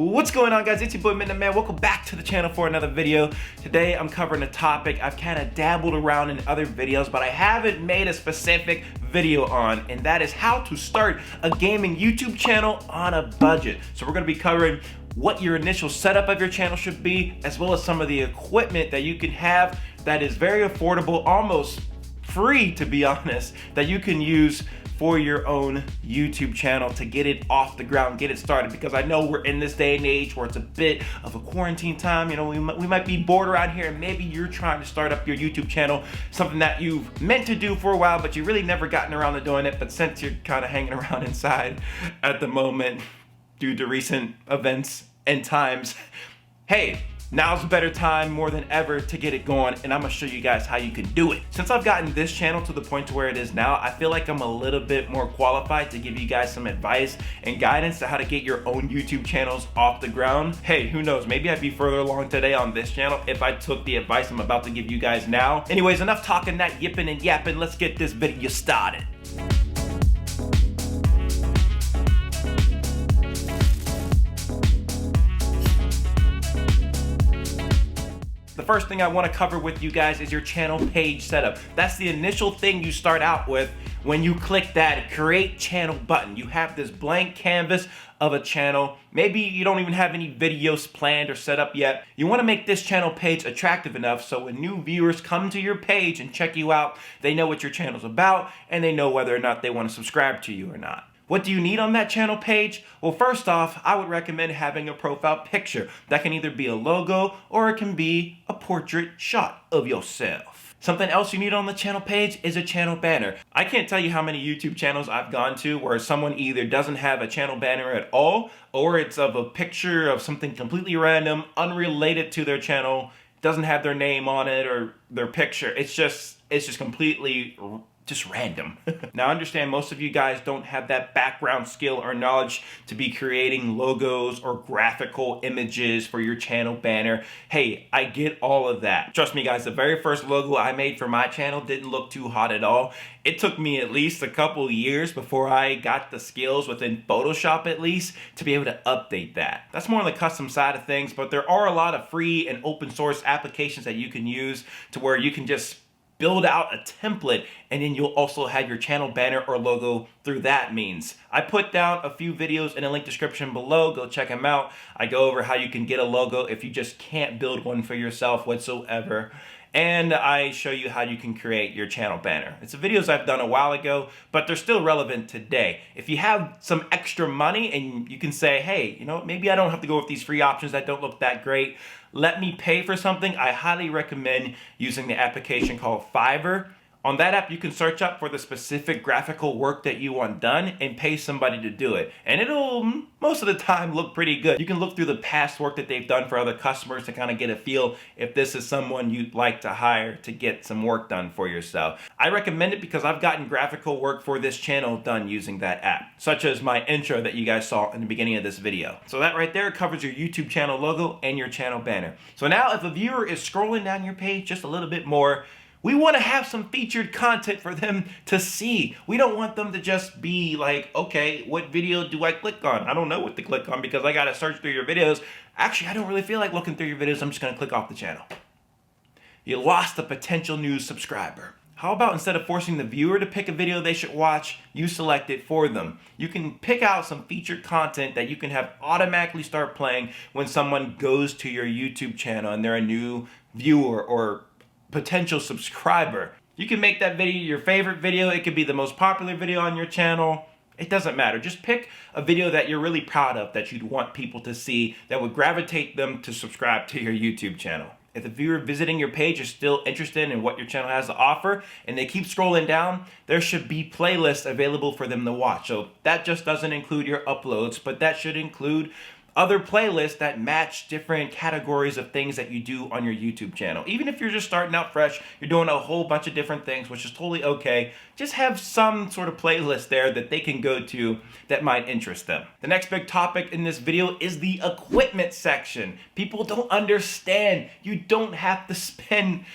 What's going on, guys? It's your boy MidnightMan. Welcome back to the channel for another video. Today I'm covering a topic I've kind of dabbled around in other videos, but I haven't made a specific video on, and that is how to start a gaming YouTube channel on a budget. So we're going to be covering what your initial setup of your channel should be, as well as some of the equipment that you can have that is very affordable, almost free to be honest, that you can use for your own YouTube channel to get it off the ground, get it started. Because I know we're in this day and age where it's a bit of a quarantine time. You know, we might be bored around here, and maybe you're trying to start up your YouTube channel, something that you've meant to do for a while, but you really never gotten around to doing it. But since you're kind of hanging around inside at the moment due to recent events and times, hey, now's a better time more than ever to get it going, and I'm gonna show you guys how you can do it. Since I've gotten this channel to the point to where it is now, I feel like I'm a little bit more qualified to give you guys some advice and guidance to how to get your own YouTube channels off the ground. Hey, who knows, maybe I'd be further along today on this channel if I took the advice I'm about to give you guys now. Anyways, enough talking that yipping and yapping, let's get this video started. The first thing I want to cover with you guys is your channel page setup. That's the initial thing you start out with when you click that create channel button. You have this blank canvas of a channel. Maybe you don't even have any videos planned or set up yet. You want to make this channel page attractive enough so when new viewers come to your page and check you out, they know what your channel's about and they know whether or not they want to subscribe to you or not. What do you need on that channel page? Well, first off, I would recommend having a profile picture. That can either be a logo or it can be a portrait shot of yourself. Something else you need on the channel page is a channel banner. I can't tell you how many YouTube channels I've gone to where someone either doesn't have a channel banner at all, or it's of a picture of something completely random, unrelated to their channel, doesn't have their name on it or their picture. It's just completely just random. Now, I understand most of you guys don't have that background skill or knowledge to be creating logos or graphical images for your channel banner. Hey, I get all of that. Trust me guys, the very first logo I made for my channel didn't look too hot at all. It took me at least a couple years before I got the skills within Photoshop at least to be able to update that. That's more on the custom side of things, but there are a lot of free and open source applications that you can use to where you can just build out a template, and then you'll also have your channel banner or logo through that means. I put down a few videos in the link description below. Go check them out. I go over how you can get a logo if you just can't build one for yourself whatsoever. And I show you how you can create your channel banner. It's videos I've done a while ago, but they're still relevant today. If you have some extra money and you can say, hey, you know, maybe I don't have to go with these free options that don't look that great, let me pay for something, I highly recommend using the application called Fiverr. On that app, you can search up for the specific graphical work that you want done and pay somebody to do it. And it'll, most of the time, look pretty good. You can look through the past work that they've done for other customers to kind of get a feel if this is someone you'd like to hire to get some work done for yourself. I recommend it because I've gotten graphical work for this channel done using that app, such as my intro that you guys saw in the beginning of this video. So that right there covers your YouTube channel logo and your channel banner. So now if a viewer is scrolling down your page just a little bit more, we want to have some featured content for them to see. We don't want them to just be like, okay, what video do I click on? I don't know what to click on because I got to search through your videos. Actually, I don't really feel like looking through your videos. I'm just going to click off the channel. You lost a potential new subscriber. How about instead of forcing the viewer to pick a video they should watch, you select it for them? You can pick out some featured content that you can have automatically start playing when someone goes to your YouTube channel and they're a new viewer or potential subscriber. You can make that video your favorite video. It could be the most popular video on your channel. It doesn't matter. Just pick a video that you're really proud of that you'd want people to see that would gravitate them to subscribe to your YouTube channel. If the viewer visiting your page is still interested in what your channel has to offer and they keep scrolling down, there should be playlists available for them to watch. So that just doesn't include your uploads, but that should include other playlists that match different categories of things that you do on your YouTube channel. Even if you're just starting out fresh, you're doing a whole bunch of different things, which is totally okay. Just have some sort of playlist there that they can go to that might interest them. The next big topic in this video is the equipment section. People don't understand. You don't have to spend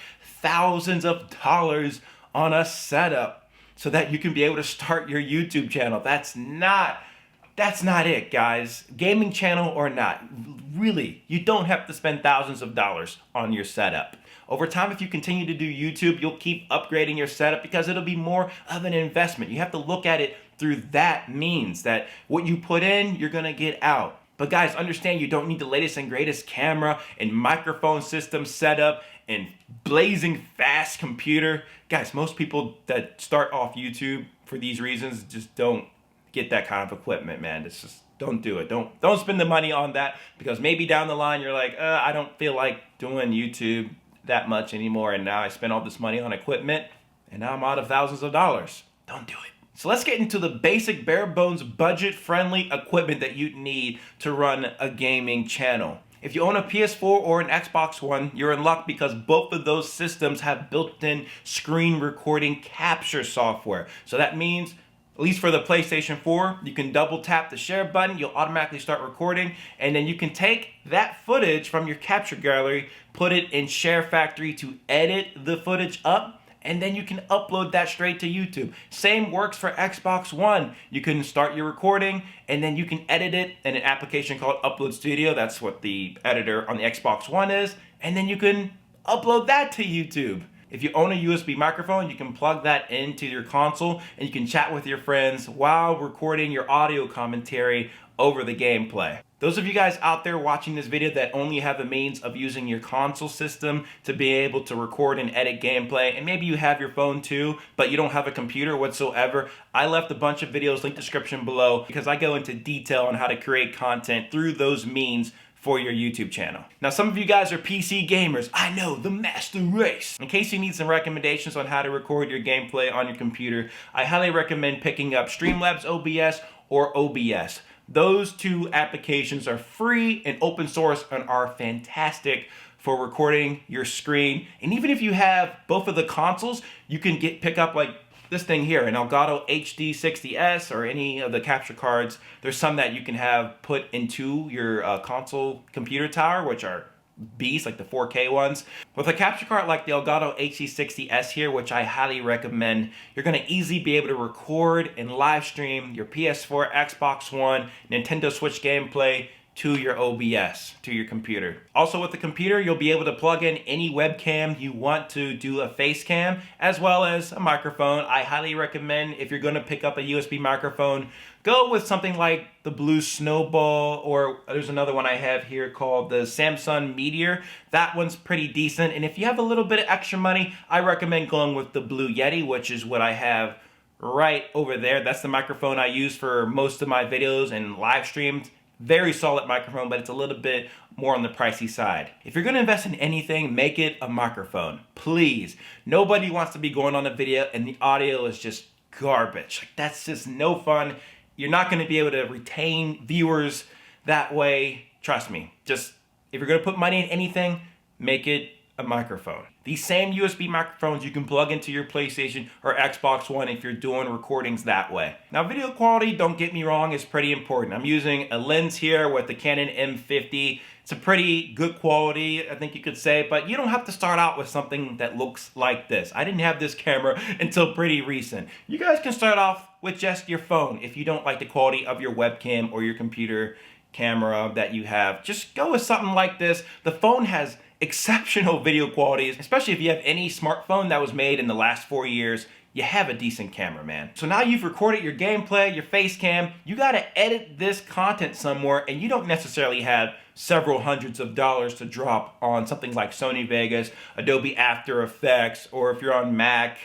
thousands of dollars on a setup so that you can be able to start your YouTube channel. That's not that's not it, guys. Gaming channel or not, really, you don't have to spend thousands of dollars on your setup. Over time, if you continue to do YouTube, you'll keep upgrading your setup because it'll be more of an investment. You have to look at it through that means that what you put in, you're gonna get out. But guys, understand you don't need the latest and greatest camera and microphone system setup and blazing fast computer. Guys, most people that start off YouTube for these reasons just don't get that kind of equipment, man. It's just, don't do it. Don't spend the money on that, because maybe down the line you're like, I don't feel like doing YouTube that much anymore, and now I spent all this money on equipment and now I'm out of thousands of dollars. Don't do it. So let's get into the basic bare bones budget friendly equipment that you need to run a gaming channel. If you own a PS4 or an Xbox One, you're in luck because both of those systems have built-in screen recording capture software. So that means, at least for the PlayStation 4, you can double tap the share button, you'll automatically start recording, and then you can take that footage from your capture gallery, put it in Share Factory to edit the footage up, and then you can upload that straight to YouTube. Same works for Xbox One. You can start your recording, and then you can edit it in an application called Upload Studio. That's what the editor on the Xbox One is, and then you can upload that to YouTube. If you own a USB microphone, you can plug that into your console and you can chat with your friends while recording your audio commentary over the gameplay. Those of you guys out there watching this video that only have the means of using your console system to be able to record and edit gameplay, and maybe you have your phone too, but you don't have a computer whatsoever, I left a bunch of videos, link description below, because I go into detail on how to create content through those means for your YouTube channel. Now, some of you guys are PC gamers. I know, the master race. In case you need some recommendations on how to record your gameplay on your computer, I highly recommend picking up Streamlabs OBS or OBS. Those two applications are free and open source and are fantastic for recording your screen. And even if you have both of the consoles, you can pick up like this thing here, an Elgato HD60S or any of the capture cards. There's some that you can have put into your console computer tower, which are beasts, like the 4K ones. With a capture card like the Elgato HD60S here, which I highly recommend, you're gonna easily be able to record and live stream your PS4, Xbox One, Nintendo Switch gameplay to your OBS, to your computer. Also with the computer, you'll be able to plug in any webcam you want to do a face cam, as well as a microphone. I highly recommend, if you're gonna pick up a USB microphone, go with something like the Blue Snowball, or there's another one I have here called the Samsung Meteor. That one's pretty decent. And if you have a little bit of extra money, I recommend going with the Blue Yeti, which is what I have right over there. That's the microphone I use for most of my videos and live streams. Very solid microphone, but it's a little bit more on the pricey side. If you're gonna invest in anything, make it a microphone, please. Nobody wants to be going on a video and the audio is just garbage. Like, that's just no fun. You're not gonna be able to retain viewers that way. Trust me, just if you're gonna put money in anything, make it a microphone. These same USB microphones you can plug into your PlayStation or Xbox One if you're doing recordings that way. Now, video quality, don't get me wrong, is pretty important. I'm using a lens here with the Canon M50. It's a pretty good quality, I think you could say, but you don't have to start out with something that looks like this. I didn't have this camera until pretty recent. You guys can start off with just your phone if you don't like the quality of your webcam or your computer camera that you have. Just go with something like this. The phone has exceptional video quality, especially if you have any smartphone that was made in the last 4 years. You have a decent camera, man. So now you've recorded your gameplay, your face cam, you gotta edit this content somewhere, and you don't necessarily have several hundreds of dollars to drop on something like Sony Vegas, Adobe After Effects, or if you're on Mac,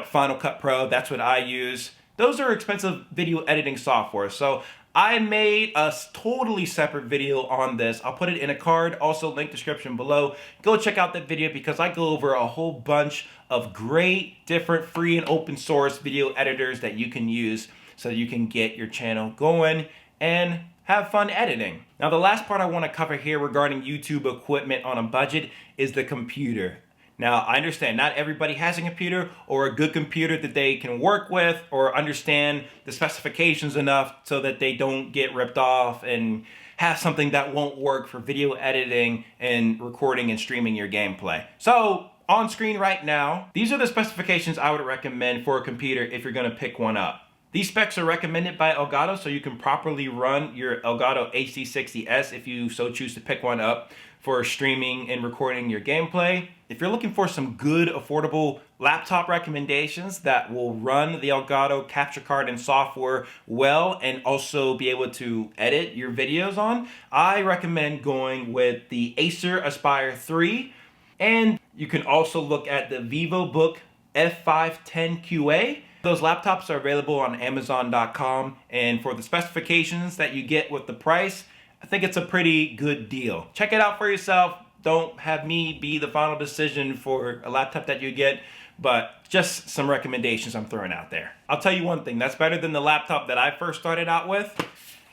Final Cut Pro, that's what I use. Those are expensive video editing software. So I made a totally separate video on this. I'll put it in a card, also link description below. Go check out that video because I go over a whole bunch of great different free and open source video editors that you can use so you can get your channel going and have fun editing. Now, the last part I want to cover here regarding YouTube equipment on a budget is the computer. Now, I understand not everybody has a computer or a good computer that they can work with or understand the specifications enough so that they don't get ripped off and have something that won't work for video editing and recording and streaming your gameplay. So, on screen right now, these are the specifications I would recommend for a computer if you're gonna pick one up. These specs are recommended by Elgato, so you can properly run your Elgato HD60S if you so choose to pick one up for streaming and recording your gameplay. If you're looking for some good, affordable laptop recommendations that will run the Elgato capture card and software well and also be able to edit your videos on, I recommend going with the Acer Aspire 3. And you can also look at the VivoBook F510QA. Those laptops are available on Amazon.com, and for the specifications that you get with the price, I think it's a pretty good deal. Check it out for yourself. Don't have me be the final decision for a laptop that you get, but just some recommendations I'm throwing out there. I'll tell you one thing, that's better than the laptop that I first started out with.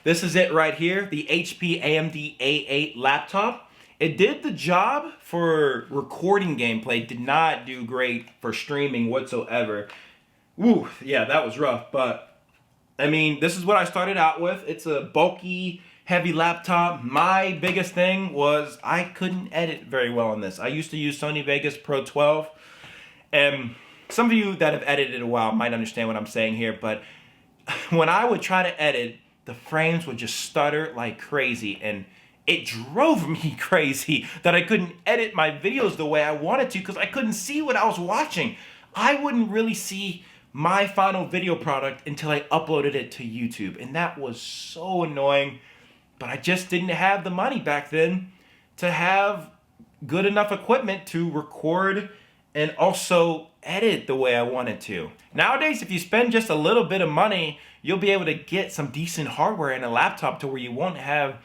This is it right here, the HP AMD A8 laptop. It did the job for recording gameplay, did not do great for streaming whatsoever. Woo, yeah, that was rough, but I mean, this is what I started out with. It's a bulky, heavy laptop. My biggest thing was I couldn't edit very well on this. I used to use Sony Vegas Pro 12, and some of you that have edited a while might understand what I'm saying here, but when I would try to edit, the frames would just stutter like crazy, and it drove me crazy that I couldn't edit my videos the way I wanted to because I couldn't see what I was watching. I wouldn't really see my final video product until I uploaded it to YouTube, and that was so annoying. But I just didn't have the money back then to have good enough equipment to record and also edit the way I wanted to. Nowadays, if you spend just a little bit of money, you'll be able to get some decent hardware in a laptop to where you won't have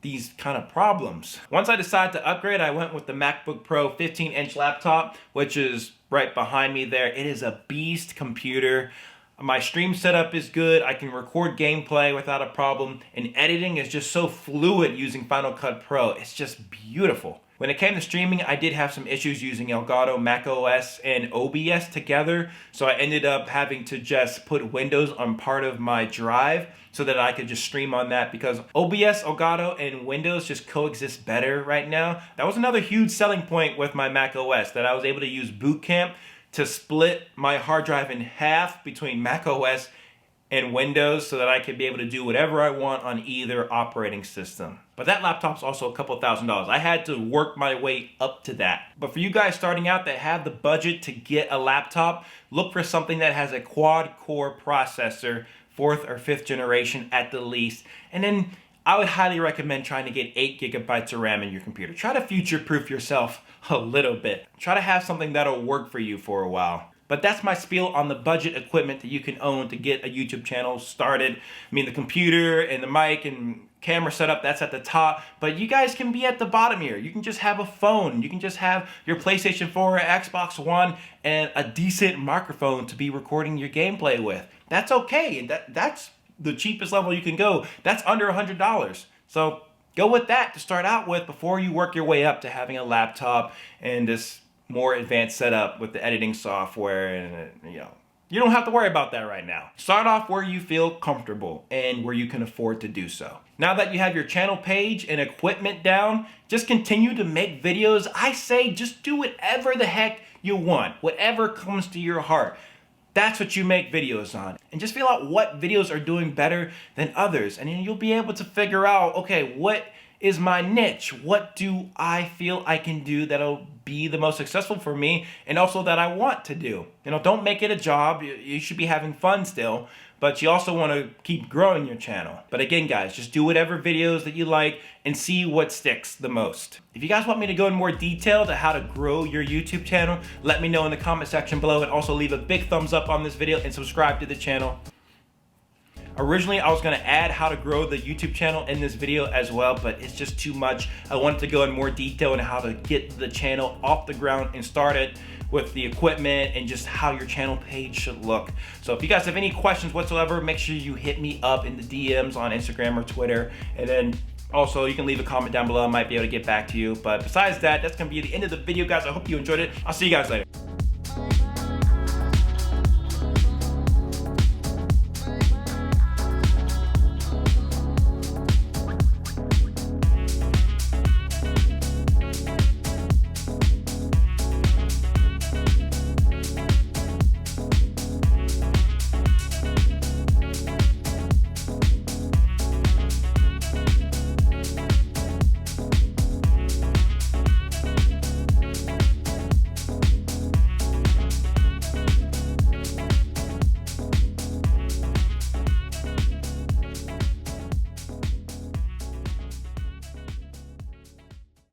these kind of problems. Once I decided to upgrade, I went with the MacBook Pro 15-inch laptop, which is right behind me there. It is a beast computer. My stream setup is good. I can record gameplay without a problem, and editing is just so fluid using Final Cut Pro. It's just beautiful. When it came to streaming, I did have some issues using Elgato, macOS, and OBS together, so I ended up having to just put Windows on part of my drive so that I could just stream on that, because OBS, Elgato, and Windows just coexist better right now. That was another huge selling point with my macOS, that I was able to use Boot Camp to split my hard drive in half between macOS and Windows so that I could be able to do whatever I want on either operating system. But that laptop's also a couple $1,000s. I had to work my way up to that. But for you guys starting out that have the budget to get a laptop, look for something that has a quad-core processor, 4th or 5th generation at the least. And then I would highly recommend trying to get 8 gigabytes of RAM in your computer. Try to future-proof yourself a little bit. Try to have something that'll work for you for a while. But that's my spiel on the budget equipment that you can own to get a YouTube channel started. I mean, the computer and the mic and camera setup, that's at the top. But you guys can be at the bottom here. You can just have a phone. You can just have your PlayStation 4 or Xbox One and a decent microphone to be recording your gameplay with. That's okay. And that's the cheapest level you can go. That's under $100. So go with that to start out with before you work your way up to having a laptop and this more advanced setup with the editing software, and you don't have to worry about that right now. Start off where you feel comfortable and where you can afford to do so. Now that you have your channel page and equipment down, just continue to make videos. I say just do whatever the heck you want, whatever comes to your heart. That's what you make videos on. And just feel out what videos are doing better than others, and then you'll be able to figure out, okay, what is my niche? What do I feel I can do that'll be the most successful for me and also that I want to do? Don't make it a job. You should be having fun still, but you also want to keep growing your channel. But again, guys, just do whatever videos that you like and see what sticks the most. If you guys want me to go in more detail to how to grow your YouTube channel, let me know in the comment section below, and also leave a big thumbs up on this video and subscribe to the channel. Originally, I was gonna add how to grow the YouTube channel in this video as well, but it's just too much. I wanted to go in more detail on how to get the channel off the ground and start it with the equipment and just how your channel page should look. So if you guys have any questions whatsoever, make sure you hit me up in the DMs on Instagram or Twitter. And then also you can leave a comment down below. I might be able to get back to you. But besides that, that's gonna be the end of the video, guys. I hope you enjoyed it. I'll see you guys later.